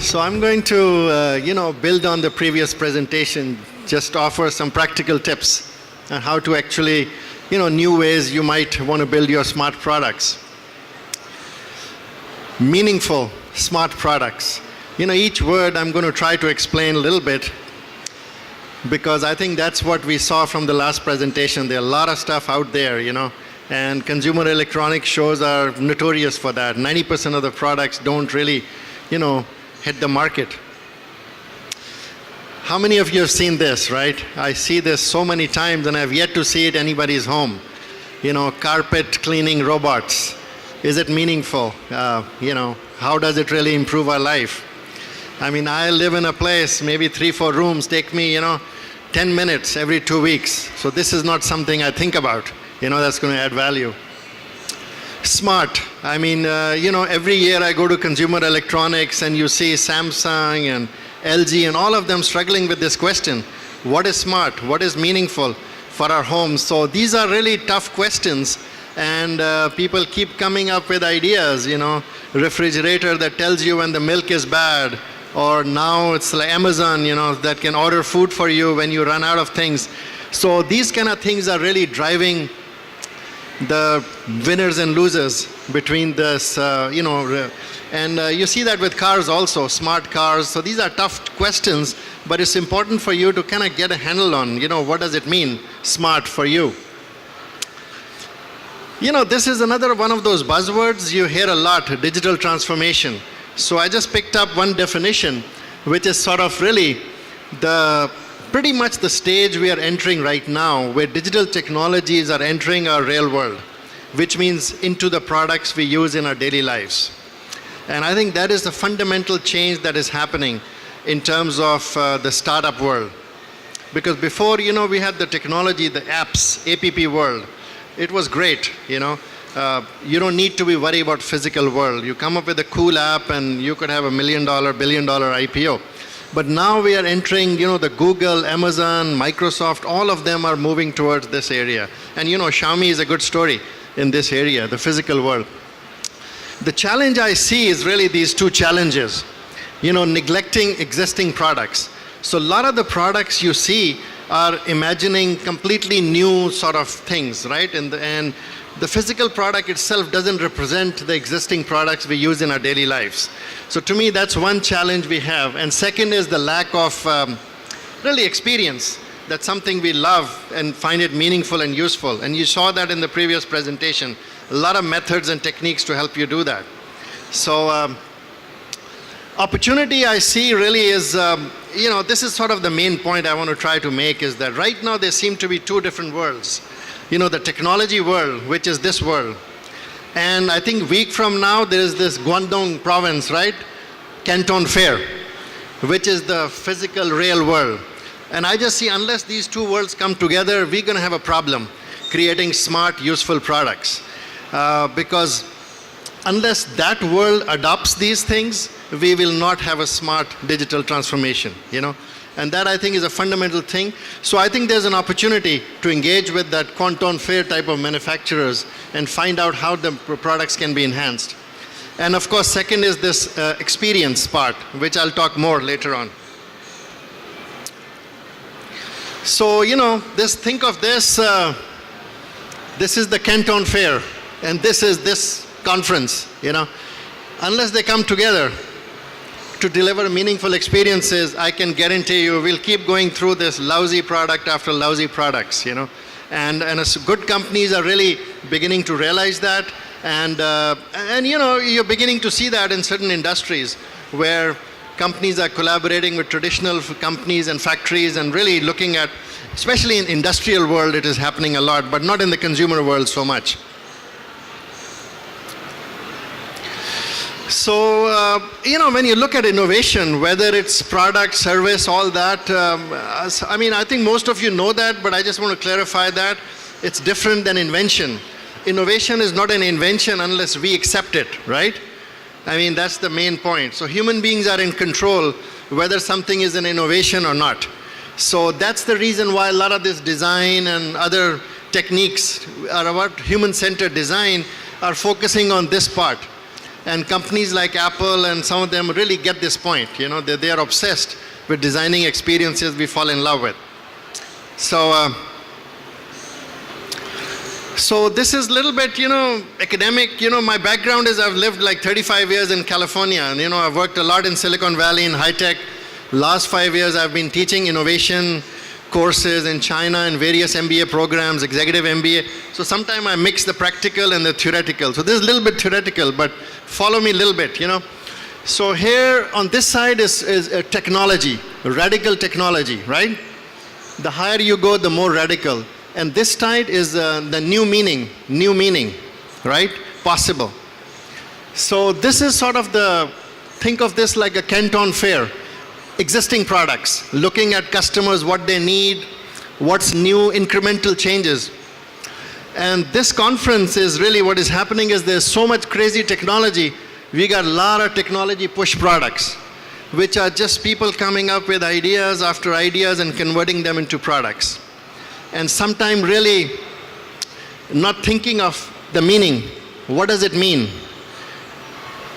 So I'm going to, build on the previous presentation, just offer some practical tips on how to actually, new ways you might want to build your smart products. Meaningful, smart products. Each word I'm going to try to explain a little bit, because I think that's what we saw from the last presentation. There are a lot of stuff out there, and consumer electronics shows are notorious for that. 90% of the products don't really, hit the market. How many of you have seen this, right? I see this so many times and I've yet to see it anybody's home. Carpet cleaning robots. Is it meaningful? How does it really improve our life? I live in a place, maybe 3-4 rooms, take me, 10 minutes every 2 weeks. So this is not something I think about, that's going to add value. Smart. Every year I go to consumer electronics and you see Samsung and LG and all of them struggling with this question. What is smart? What is meaningful for our homes? So these are really tough questions, and people keep coming up with ideas, refrigerator that tells you when the milk is bad, or now it's like Amazon, that can order food for you when you run out of things. So these kind of things are really driving the winners and losers between this, and you see that with cars also, smart cars. So these are tough questions, but it's important for you to kind of get a handle on, what does it mean, smart for you. This is another one of those buzzwords you hear a lot, digital transformation. So I just picked up one definition, which is sort of really pretty much the stage we are entering right now, where digital technologies are entering our real world, which means into the products we use in our daily lives. And I think that is the fundamental change that is happening in terms of the startup world. Because before, we had the technology, the apps, APP world. It was great, you don't need to be worried about physical world. You come up with a cool app and you could have $1 million, billion-dollar IPO. But now we are entering, the Google, Amazon, Microsoft, all of them are moving towards this area. And Xiaomi is a good story in this area, the physical world. The challenge I see is really these two challenges, neglecting existing products. So a lot of the products you see are imagining completely new sort of things, right? And the physical product itself doesn't represent the existing products we use in our daily lives. So to me, that's one challenge we have. And second is the lack of really experience. That's something we love and find it meaningful and useful. And you saw that in the previous presentation. A lot of methods and techniques to help you do that. So opportunity I see really is, this is sort of the main point I want to try to make, is that right now there seem to be two different worlds. The technology world, which is this world. And I think a week from now, there is this Guangdong province, right? Canton Fair, which is the physical, real world. And I just see, unless these two worlds come together, we're going to have a problem creating smart, useful products. Because unless that world adopts these things, we will not have a smart digital transformation, And that, I think, is a fundamental thing. So I think there's an opportunity to engage with that Canton Fair type of manufacturers and find out how the products can be enhanced. And of course, second is this experience part, which I'll talk more later on. So, think of this. This is the Canton Fair, and this is this conference, Unless they come together to deliver meaningful experiences, I can guarantee you we'll keep going through this lousy product after lousy products, And as good companies are really beginning to realize that, and you're beginning to see that in certain industries where companies are collaborating with traditional companies and factories and really looking at, especially in industrial world, it is happening a lot, but not in the consumer world so much. So, when you look at innovation, whether it's product, service, all that, I think most of you know that, but I just want to clarify that it's different than invention. Innovation is not an invention unless we accept it, right? That's the main point. So human beings are in control whether something is an innovation or not. So that's the reason why a lot of this design and other techniques are about human-centered design are focusing on this part. And companies like Apple and some of them really get this point. They are obsessed with designing experiences we fall in love with. So this is a little bit, academic. My background is I've lived like 35 years in California, and I've worked a lot in Silicon Valley in high tech. Last 5 years I've been teaching innovation courses in China and various MBA programs, executive MBA. So sometimes I mix the practical and the theoretical. So this is a little bit theoretical, but follow me a little bit, So here on this side is technology, radical technology, right? The higher you go, the more radical. And this side is the new meaning, right? Possible. So this is sort of think of this like a Canton Fair. Existing products, looking at customers, what they need, what's new, incremental changes. And this conference is really what is happening is there's so much crazy technology. We got a lot of technology push products, which are just people coming up with ideas after ideas and converting them into products. And sometimes really not thinking of the meaning. What does it mean?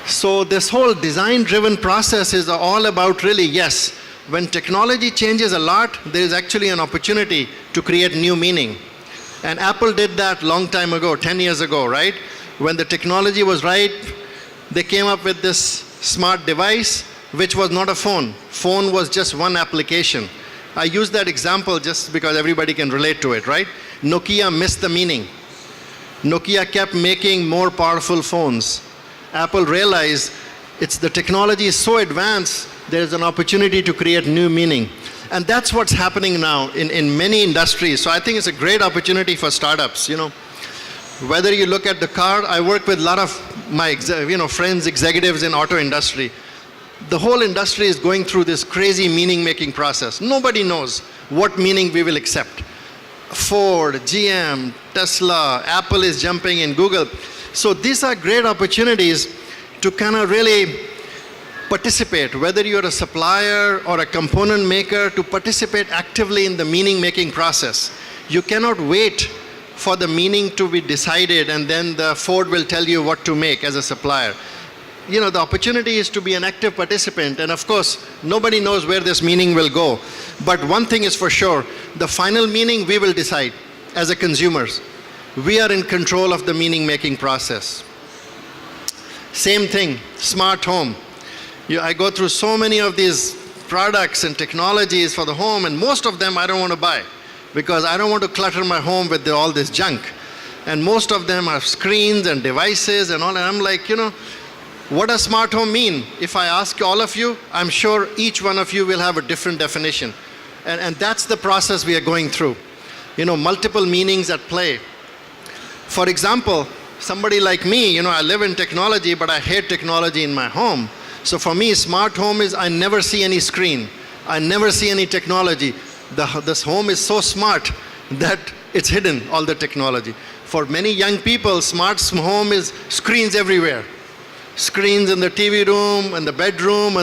So this whole design-driven process is all about really, yes, when technology changes a lot, there is actually an opportunity to create new meaning. And Apple did that long time ago, 10 years ago, right? When the technology was right, they came up with this smart device, which was not a phone. Phone was just one application. I use that example just because everybody can relate to it, right? Nokia missed the meaning. Nokia kept making more powerful phones. Apple realized the technology is so advanced, there's an opportunity to create new meaning. And that's what's happening now in many industries. So I think it's a great opportunity for startups, Whether you look at the car, I work with a lot of my friends, executives in auto industry. The whole industry is going through this crazy meaning-making process. Nobody knows what meaning we will accept. Ford, GM, Tesla, Apple is jumping in, Google. So these are great opportunities to kind of really participate, whether you're a supplier or a component maker, to participate actively in the meaning-making process. You cannot wait for the meaning to be decided and then the Ford will tell you what to make as a supplier. The opportunity is to be an active participant, and of course, nobody knows where this meaning will go. But one thing is for sure, the final meaning we will decide as a consumers. We are in control of the meaning-making process. Same thing, smart home. I go through so many of these products and technologies for the home, and most of them I don't want to buy because I don't want to clutter my home with all this junk. And most of them are screens and devices and all, and I'm like, what does smart home mean? If I ask all of you, I'm sure each one of you will have a different definition. And that's the process we are going through. Multiple meanings at play. For example, somebody like me, I live in technology, but I hate technology in my home. So for me, smart home is I never see any screen. I never see any technology. This home is so smart that it's hidden, all the technology. For many young people, smart home is screens everywhere. Screens in the TV room and the bedroom,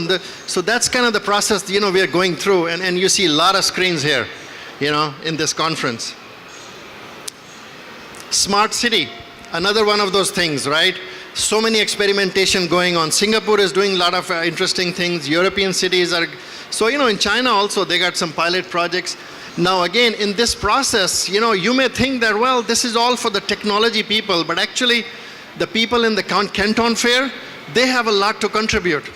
so that's kind of the process we are going through, and you see a lot of screens here, in this conference. Smart city, another one of those things, right? So many experimentation going on. Singapore is doing a lot of interesting things. European cities are, so in China also they got some pilot projects. Now again, in this process, you may think that, well, this is all for the technology people, but actually the people in the Canton Fair, they have a lot to contribute.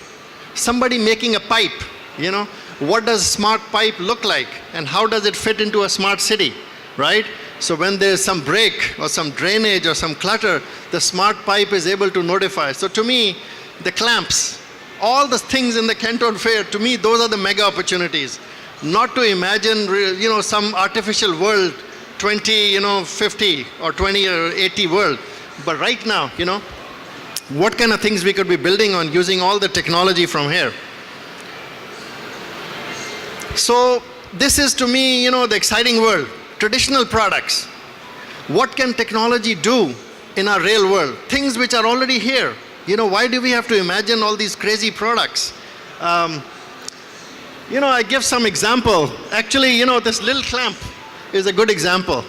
Somebody making a pipe, what does smart pipe look like and how does it fit into a smart city, right? So when there's some break or some drainage or some clutter, the smart pipe is able to notify. So to me, the clamps, all the things in the Canton Fair, to me, those are the mega opportunities. Not to imagine, some artificial world, 2050 or 20 or 80 world. But right now, what kind of things we could be building on using all the technology from here. So this is to me, the exciting world. Traditional products. What can technology do in our real world? Things which are already here. Why do we have to imagine all these crazy products? I give some example. Actually, this little clamp is a good example.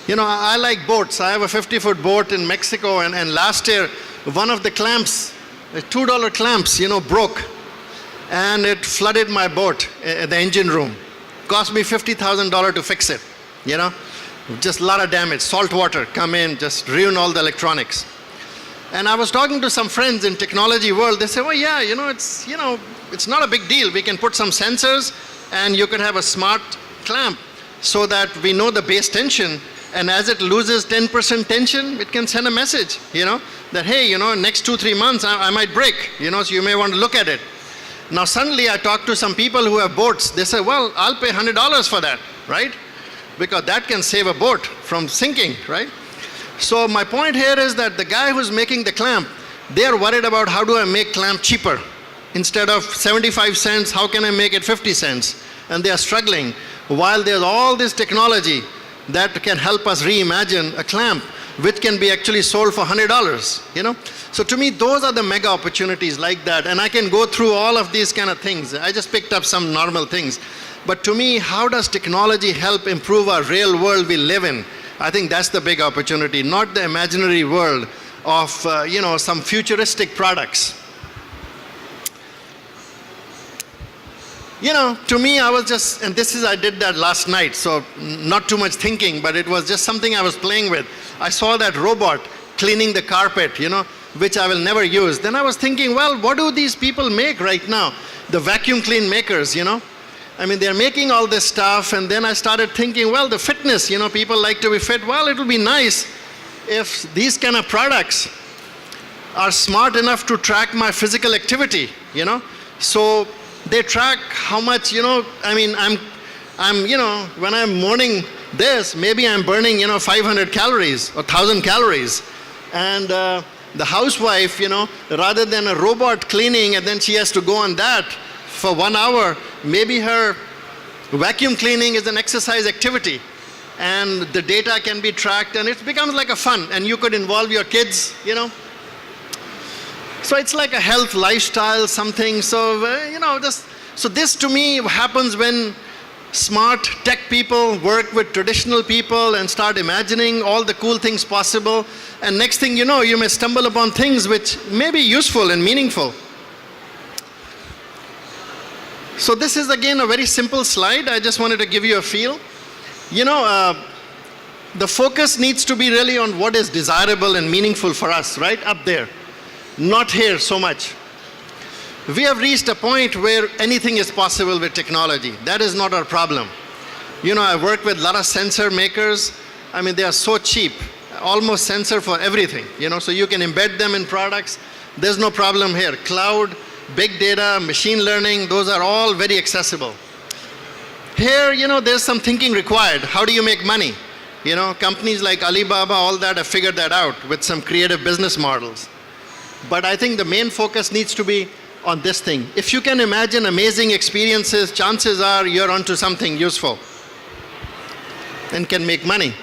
I like boats. I have a 50-foot boat in Mexico, and last year, one of the clamps $2 clamps, broke. And it flooded my boat at the engine room. Cost me $50,000 to fix it, Just a lot of damage. Salt water come in, just ruin all the electronics. And I was talking to some friends in technology world. They say, well, yeah, it's not a big deal. We can put some sensors and you could have a smart clamp so that we know the base tension. And as it loses 10% tension, it can send a message, that, hey, next 2-3 months, I might break, so you may want to look at it. Now, suddenly I talked to some people who have boats. They say, well, I'll pay $100 for that, right? Because that can save a boat from sinking, right? So my point here is that the guy who's making the clamp, they're worried about how do I make clamp cheaper? Instead of 75 cents, how can I make it 50 cents? And they are struggling. While there's all this technology that can help us reimagine a clamp, which can be actually sold for $100, So to me, those are the mega opportunities like that. And I can go through all of these kind of things. I just picked up some normal things. But to me, how does technology help improve our real world we live in? I think that's the big opportunity, not the imaginary world of, some futuristic products. To me, I was just, and I did that last night, so not too much thinking, but it was just something I was playing with. I saw that robot cleaning the carpet, which I will never use. Then I was thinking, well, what do these people make right now? The vacuum clean makers, they're making all this stuff, and then I started thinking, well, the fitness, people like to be fit. Well, it would be nice if these kind of products are smart enough to track my physical activity, So they track how much, when I'm morning this, maybe I'm burning, 500 calories or 1,000 calories. And the housewife, rather than a robot cleaning and then she has to go on that for 1 hour, maybe her vacuum cleaning is an exercise activity. And the data can be tracked and it becomes like a fun. And you could involve your kids, So it's like a health lifestyle, something. So, so this to me happens when smart tech people work with traditional people and start imagining all the cool things possible. And next thing you know, you may stumble upon things which may be useful and meaningful. So this is again a very simple slide. I just wanted to give you a feel. The focus needs to be really on what is desirable and meaningful for us, right up there. Not here so much. We have reached a point where anything is possible with technology. That is not our problem. I work with a lot of sensor makers. They are so cheap, almost sensor for everything, so you can embed them in products. There's no problem here. Cloud, big data, machine learning, those are all very accessible. Here, there's some thinking required. How do you make money? Companies like Alibaba, all that have figured that out with some creative business models. But I think the main focus needs to be on this thing. If you can imagine amazing experiences, chances are you're onto something useful and can make money.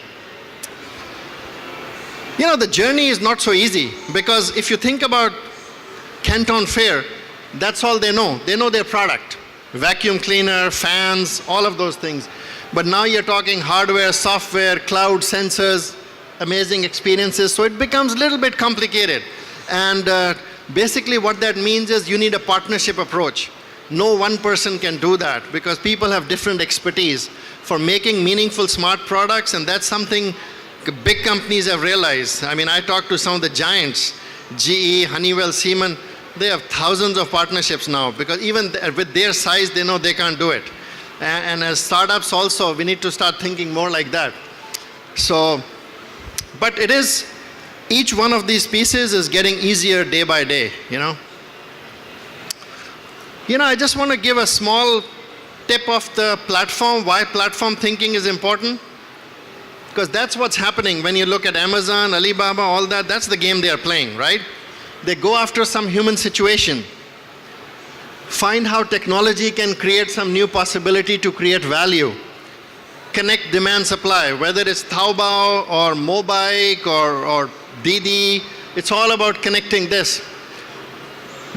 The journey is not so easy because if you think about Canton Fair, that's all they know. They know their product. Vacuum cleaner, fans, all of those things. But now you're talking hardware, software, cloud, sensors, amazing experiences. So it becomes a little bit complicated. And basically what that means is you need a partnership approach. No one person can do that because people have different expertise for making meaningful smart products, and that's something big companies have realized. I talked to some of the giants, GE, Honeywell, Siemens. They have thousands of partnerships now because even with their size, they know they can't do it. And as startups also, we need to start thinking more like that. So, but it is, each one of these pieces is getting easier day by day, I just want to give a small tip of the platform, why platform thinking is important. Because that's what's happening when you look at Amazon, Alibaba, all that, that's the game they are playing, right? They go after some human situation, find how technology can create some new possibility to create value, connect demand supply, whether it's Taobao or Mobike or Didi, it's all about connecting this.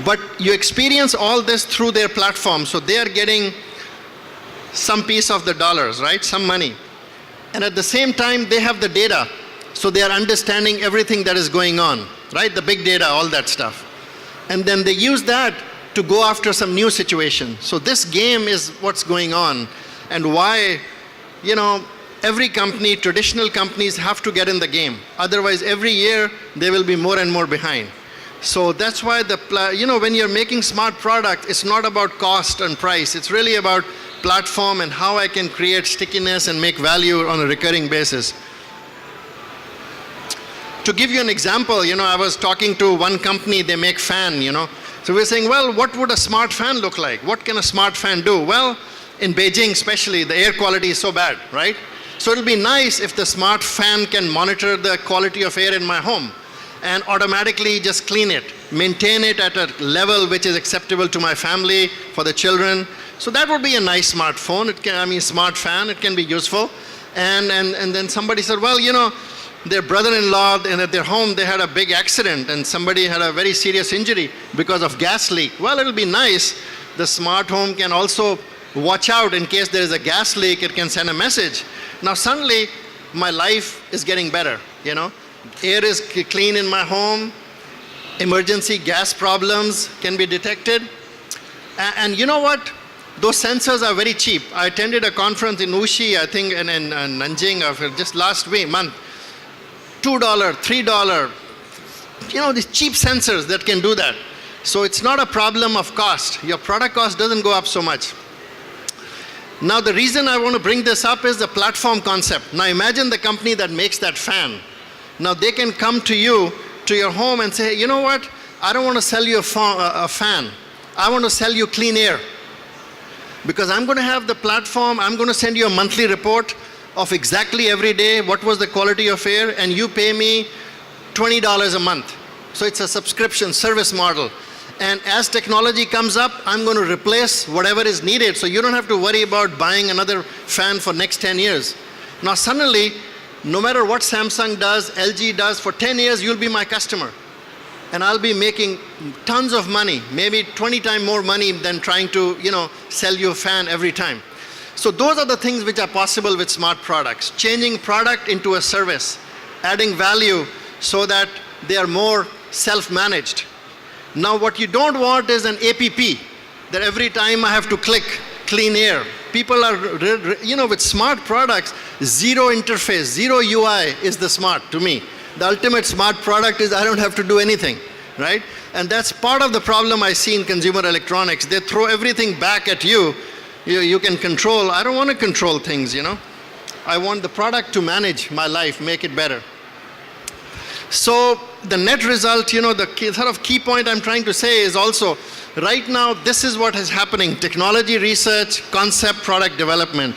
But you experience all this through their platform, so they are getting some piece of the dollars, right? Some money. And at the same time, they have the data, so they are understanding everything that is going on, right? The big data, all that stuff. And then they use that to go after some new situation. So this game is what's going on, and why, every company, traditional companies have to get in the game. Otherwise, every year, they will be more and more behind. So that's why when you're making smart product, it's not about cost and price. It's really about platform and how I can create stickiness and make value on a recurring basis. To give you an example, I was talking to one company, they make fan, So we're saying, well, what would a smart fan look like? What can a smart fan do? Well, in Beijing especially, the air quality is so bad, right? So it'll be nice if the smart fan can monitor the quality of air in my home and automatically just clean it, maintain it at a level which is acceptable to my family, for the children. So that would be a nice smartphone. Smart fan, it can be useful. And then somebody said, well, their brother-in-law, and at their home, they had a big accident and somebody had a very serious injury because of gas leak. Well, it'll be nice. The smart home can also watch out in case there is a gas leak, it can send a message. Now suddenly, my life is getting better, Air is clean in my home, emergency gas problems can be detected. And you know what? Those sensors are very cheap. I attended a conference in Wuxi, I think, in Nanjing, just last month. $2, $3, these cheap sensors that can do that. So it's not a problem of cost. Your product cost doesn't go up so much. Now the reason I want to bring this up is the platform concept. Now imagine the company that makes that fan. Now they can come to you, to your home and say, you know what? I don't want to sell you a fan. I want to sell you clean air. Because I'm going to have the platform, I'm going to send you a monthly report of exactly every day what was the quality of air, and you pay me $20 a month. So it's a subscription service model. And as technology comes up, I'm going to replace whatever is needed, so you don't have to worry about buying another fan for next 10 years. Now suddenly, no matter what Samsung does, LG does, for 10 years you'll be my customer. And I'll be making tons of money, maybe 20 times more money than trying to, sell you a fan every time. So those are the things which are possible with smart products. Changing product into a service, adding value so that they are more self-managed. Now what you don't want is an APP, that every time I have to click clean air. People are, with smart products, zero interface, zero UI is the smart to me. The ultimate smart product is I don't have to do anything, right? And that's part of the problem I see in consumer electronics. They throw everything back at you. You can control. I don't want to control things, I want the product to manage my life, make it better. So the net result, the key point I'm trying to say is also, right now, this is what is happening. Technology research, concept, product development.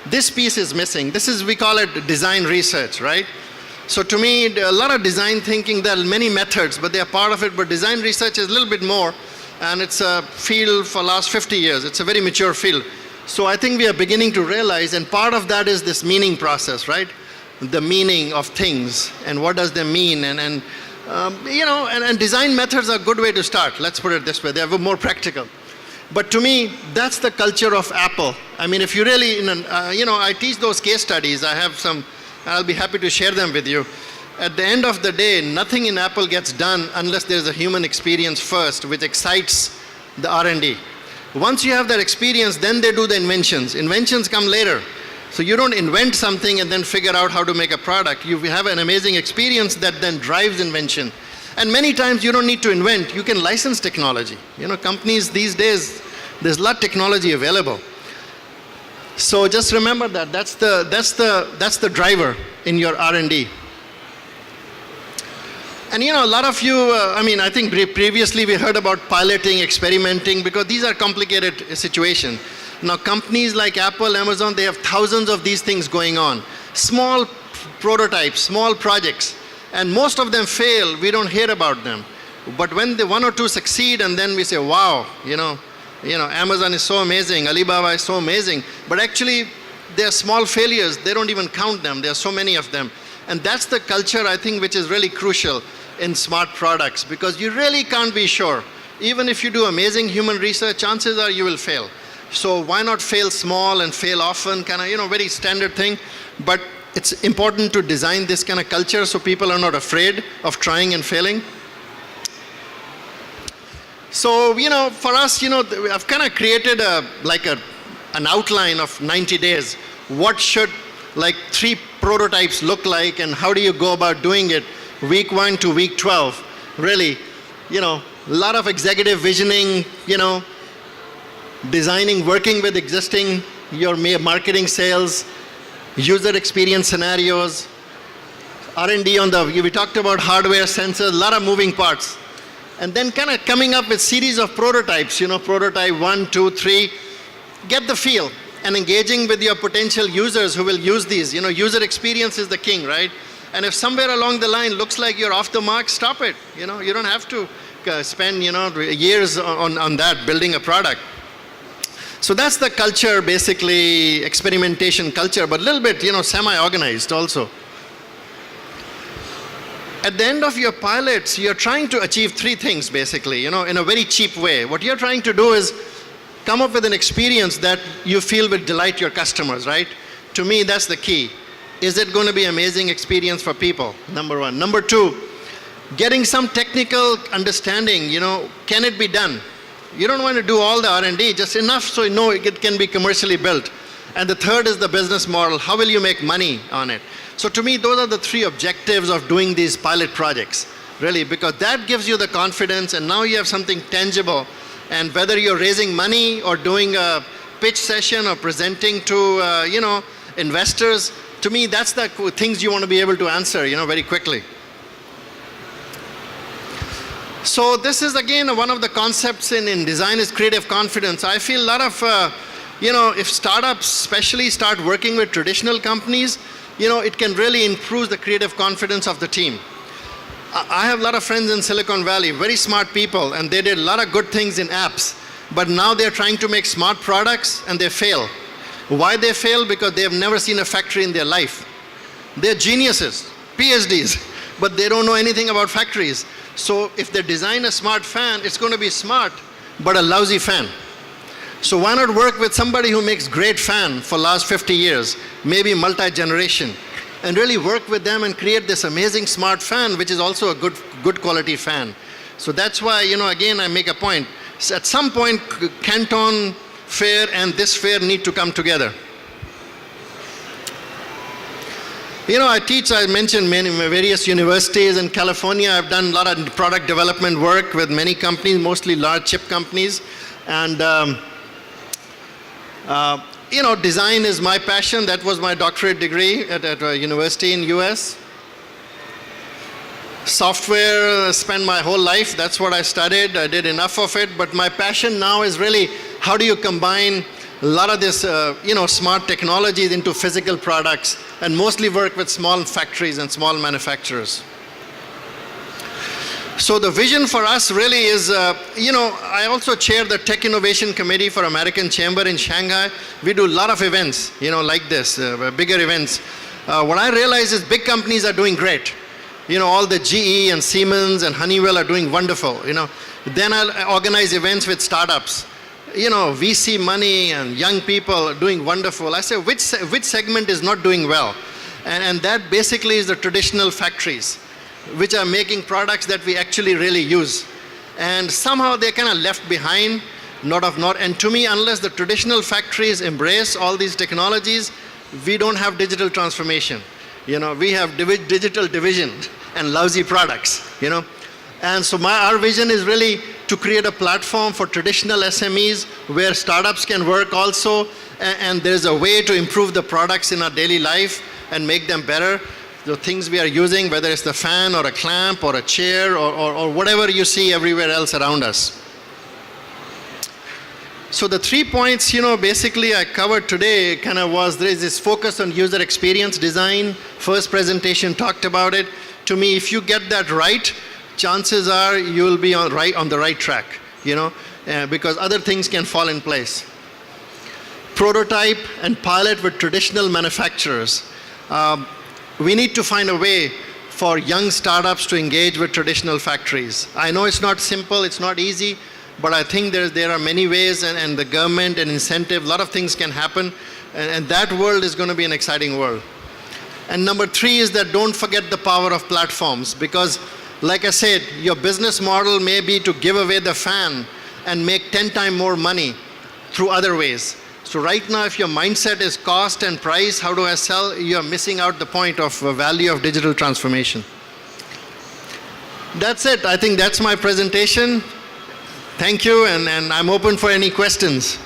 This piece is missing. We call it design research, right? So to me, a lot of design thinking, there are many methods, but they are part of it. But design research is a little bit more, and it's a field for last 50 years. It's a very mature field. So I think we are beginning to realize, and part of that is this meaning process, right? The meaning of things, and what does they mean, and design methods are a good way to start. Let's put it this way, they are more practical. But to me, that's the culture of Apple. I mean, if you really, I teach those case studies. I have some, I'll be happy to share them with you. At the end of the day, nothing in Apple gets done unless there's a human experience first, which excites the R&D. Once you have that experience, then they do the inventions. Inventions come later. So you don't invent something and then figure out how to make a product. You have an amazing experience that then drives invention. And many times you don't need to invent, you can license technology. Companies these days, there's a lot of technology available. So just remember that, that's the driver in your R&D. And a lot of you, I think previously we heard about piloting, experimenting, because these are complicated situations. Now companies like Apple, Amazon, they have thousands of these things going on. Small prototypes, small projects, and most of them fail, we don't hear about them. But when the one or two succeed, and then we say, wow, Amazon is so amazing, Alibaba is so amazing, but actually they're small failures, they don't even count them, there are so many of them. And that's the culture, I think, which is really crucial in smart products, because you really can't be sure. Even if you do amazing human research, chances are you will fail. So why not fail small and fail often, very standard thing. But it's important to design this kind of culture so people are not afraid of trying and failing. So, for us, I've kind of created an outline of 90 days. What should like 3 prototypes look like, and how do you go about doing it? Week 1 to week 12, really, a lot of executive visioning, designing, working with existing, your marketing, sales, user experience scenarios, R&D we talked about hardware, sensors, a lot of moving parts. And then kind of coming up with series of prototypes, prototype 1, 2, 3, get the feel, and engaging with your potential users who will use these. User experience is the king, right? And if somewhere along the line looks like you're off the mark, stop it. You don't have to spend, years on that, building a product. So that's the culture, basically, experimentation culture, but a little bit, semi-organized also. At the end of your pilots, you're trying to achieve 3 things, basically, in a very cheap way. What you're trying to do is come up with an experience that you feel will delight your customers, right? To me, that's the key. Is it going to be an amazing experience for people? Number 1. Number 2, getting some technical understanding, can it be done? You don't want to do all the R&D, just enough so you know it can be commercially built. And the third is the business model. How will you make money on it? So to me, those are the 3 objectives of doing these pilot projects, really, because that gives you the confidence, and now you have something tangible. And whether you're raising money or doing a pitch session or presenting to, investors, to me, that's the things you want to be able to answer, very quickly. So this is, again, one of the concepts in design is creative confidence. I feel a lot of, if startups especially start working with traditional companies, it can really improve the creative confidence of the team. I have a lot of friends in Silicon Valley, very smart people, and they did a lot of good things in apps, but now they're trying to make smart products and they fail. Why they fail? Because they have never seen a factory in their life. They're geniuses, PhDs, but they don't know anything about factories. So if they design a smart fan, it's going to be smart, but a lousy fan. So why not work with somebody who makes great fan for last 50 years, maybe multi-generation, and really work with them and create this amazing smart fan, which is also a good quality fan. So that's why, again, I make a point. So at some point, Canton Fair and this fair need to come together. I mentioned various universities in California. I've done a lot of product development work with many companies, mostly large chip companies. And, design is my passion. That was my doctorate degree at a university in US. Software, spent my whole life. That's what I studied. I did enough of it. But my passion now is really how do you combine a lot of this, smart technologies into physical products, and mostly work with small factories and small manufacturers. So the vision for us really is, I also chair the Tech Innovation Committee for American Chamber in Shanghai. We do a lot of events, like this, bigger events. What I realize is big companies are doing great. All the GE and Siemens and Honeywell are doing wonderful, Then I'll organize events with startups. VC money and young people are doing wonderful. I say, which segment is not doing well? And that basically is the traditional factories, which are making products that we actually really use. And somehow they're kind of left behind, and to me, unless the traditional factories embrace all these technologies, we don't have digital transformation. We have digital division and lousy products, And so our vision is really to create a platform for traditional SMEs where startups can work also, and there's a way to improve the products in our daily life and make them better. The things we are using, whether it's the fan or a clamp or a chair or whatever you see everywhere else around us. So the 3 points, basically I covered today there is this focus on user experience design. First presentation talked about it. To me, if you get that right, chances are you will be on the right track, because other things can fall in place. Prototype and pilot with traditional manufacturers. We need to find a way for young startups to engage with traditional factories. I know it's not simple, it's not easy, but I think there are many ways, and the government and incentive, a lot of things can happen, and that world is going to be an exciting world. And number 3 is that don't forget the power of platforms, because a Like I said, your business model may be to give away the fan and make 10 times more money through other ways. So right now, if your mindset is cost and price, how do I sell, you're missing out the point of value of digital transformation. That's it. I think that's my presentation. Thank you, and I'm open for any questions.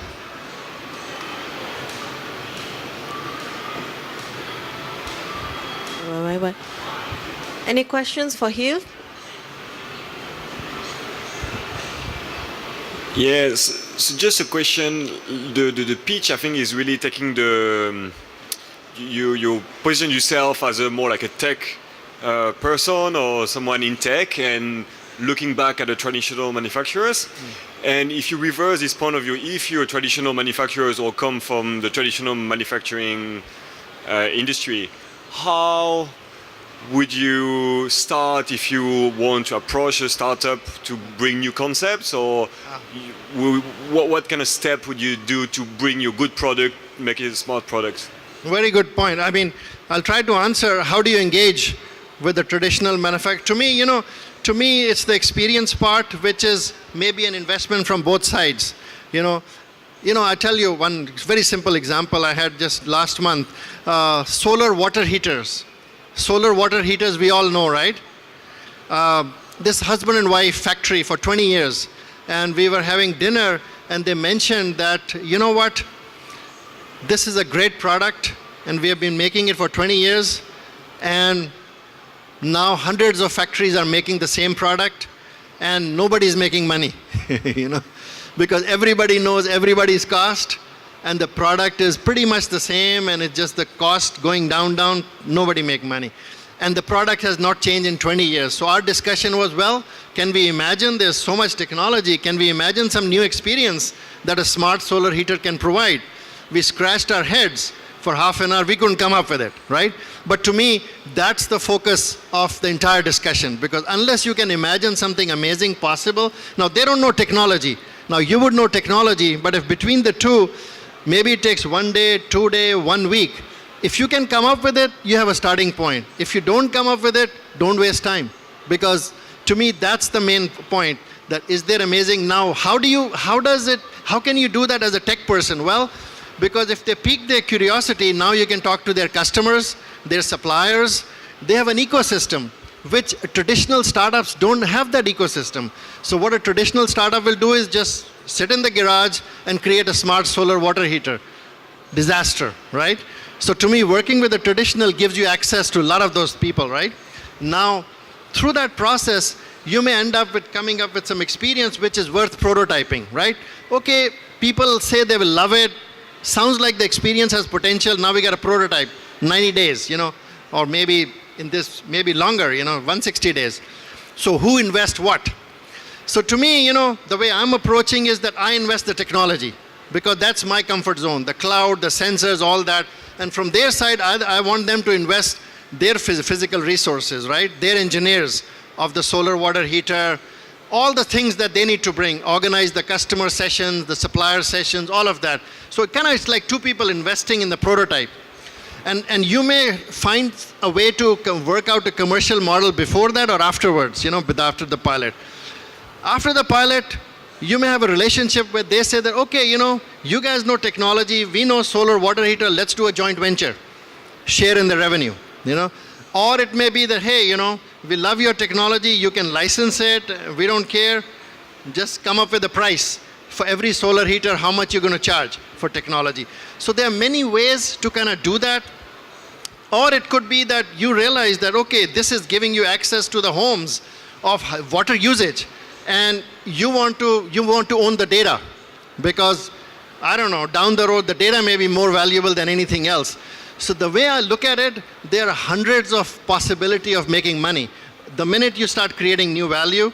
Wait. Any questions for Hugh? Yes, so just a question. The pitch, I think, is really taking the you position yourself as a more like a tech person or someone in tech, and looking back at the traditional manufacturers. And if you reverse this point of view, if you're traditional manufacturers or come from the traditional manufacturing industry, how would you start if you want to approach a startup to bring new concepts, or what kind of step would you do to bring your good product, make it a smart product? Very good point. I mean, I'll try to answer, how do you engage with the traditional manufacturer? To me, it's the experience part, which is maybe an investment from both sides. I tell you one very simple example I had just last month. Solar water heaters. Solar water heaters, we all know, right? This husband and wife factory for 20 years. And we were having dinner, and they mentioned that, you know what? This is a great product, and we have been making it for 20 years. And now hundreds of factories are making the same product, and nobody's making money, because everybody knows everybody's cost, and the product is pretty much the same, and it's just the cost going down, nobody make money. And the product has not changed in 20 years. So our discussion was, well, can we imagine there's so much technology, can we imagine some new experience that a smart solar heater can provide? We scratched our heads for half an hour, we couldn't come up with it, right? But to me, that's the focus of the entire discussion, because unless you can imagine something amazing possible, now they don't know technology. Now you would know technology, but if between the two, maybe it takes 1 day, 2 days, 1 week. If you can come up with it, you have a starting point. If you don't come up with it, don't waste time. Because to me, that's the main point, that is there amazing now? How can you do that as a tech person? Well, because if they pique their curiosity, now you can talk to their customers, their suppliers. They have an ecosystem, which traditional startups don't have that ecosystem. So what a traditional startup will do is just sit in the garage and create a smart solar water heater. Disaster, right? So to me, working with a traditional gives you access to a lot of those people, right? Now, through that process, you may end up with coming up with some experience which is worth prototyping, right? Okay, people say they will love it. Sounds like the experience has potential. Now we got a prototype, 90 days, or maybe maybe longer, 160 days. So who invests what? So to me, the way I'm approaching is that I invest the technology, because that's my comfort zone, the cloud, the sensors, all that. And from their side, I want them to invest their physical resources, right? Their engineers of the solar water heater, all the things that they need to bring, organize the customer sessions, the supplier sessions, all of that. So it's like two people investing in the prototype. And you may find a way to work out a commercial model before that or afterwards, after the pilot. After the pilot, you may have a relationship where they say that, okay, you guys know technology, we know solar water heater, let's do a joint venture, share in the revenue, Or it may be that, hey, we love your technology, you can license it, we don't care, just come up with a price for every solar heater, how much you're going to charge for technology. So there are many ways to kind of do that. Or it could be that you realize that, okay, this is giving you access to the homes of water usage, and you want to own the data, because, I don't know, down the road, the data may be more valuable than anything else. So the way I look at it, there are hundreds of possibility of making money. The minute you start creating new value,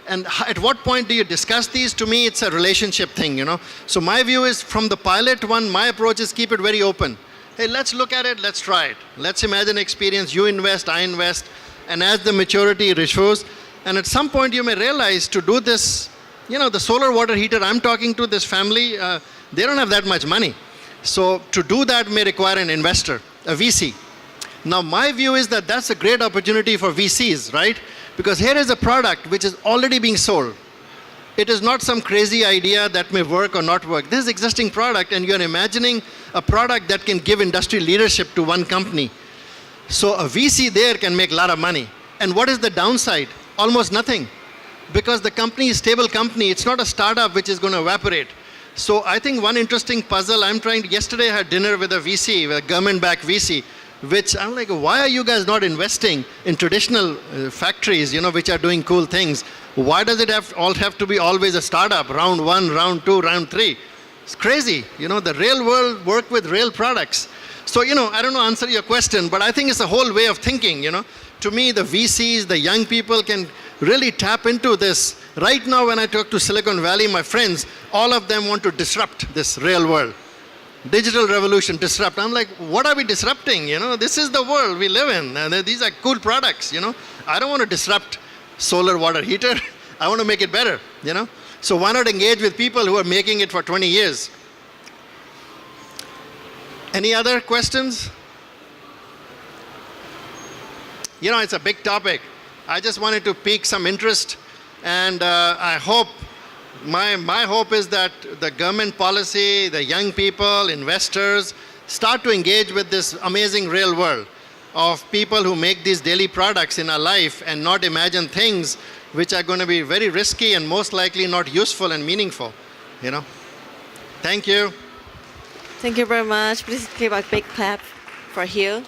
and at what point do you discuss these? To me, it's a relationship thing, So my view is, from the pilot one, my approach is keep it very open. Hey, let's look at it, let's try it. Let's imagine experience, you invest, I invest, and as the maturity shows, and at some point you may realize to do this, the solar water heater I'm talking to, this family, they don't have that much money. So to do that may require an investor, a VC. Now my view is that that's a great opportunity for VCs, right? Because here is a product which is already being sold. It is not some crazy idea that may work or not work. This is existing product, and you're imagining a product that can give industry leadership to one company. So a VC there can make a lot of money. And what is the downside? Almost nothing. Because the company is a stable company. It's not a startup which is going to evaporate. So I think one interesting puzzle yesterday I had dinner with a VC, with a government-backed VC, which I'm like, why are you guys not investing in traditional factories, which are doing cool things? Why does it have to be always a startup, round 1, round 2, round 3? It's crazy. The real world work with real products. So, I don't know answer your question, but I think it's a whole way of thinking, To me, the VCs, the young people can really tap into this. Right now, when I talk to Silicon Valley, my friends, all of them want to disrupt this real world. Digital revolution, disrupt. I'm like, what are we disrupting? This is the world we live in. And these are cool products, I don't want to disrupt solar water heater. I want to make it better, So why not engage with people who are making it for 20 years? Any other questions? It's a big topic. I just wanted to pique some interest, and I hope, my hope is that the government policy, the young people, investors, start to engage with this amazing real world of people who make these daily products in our life and not imagine things which are going to be very risky and most likely not useful and meaningful, Thank you. Thank you very much. Please give a big clap for Hugh.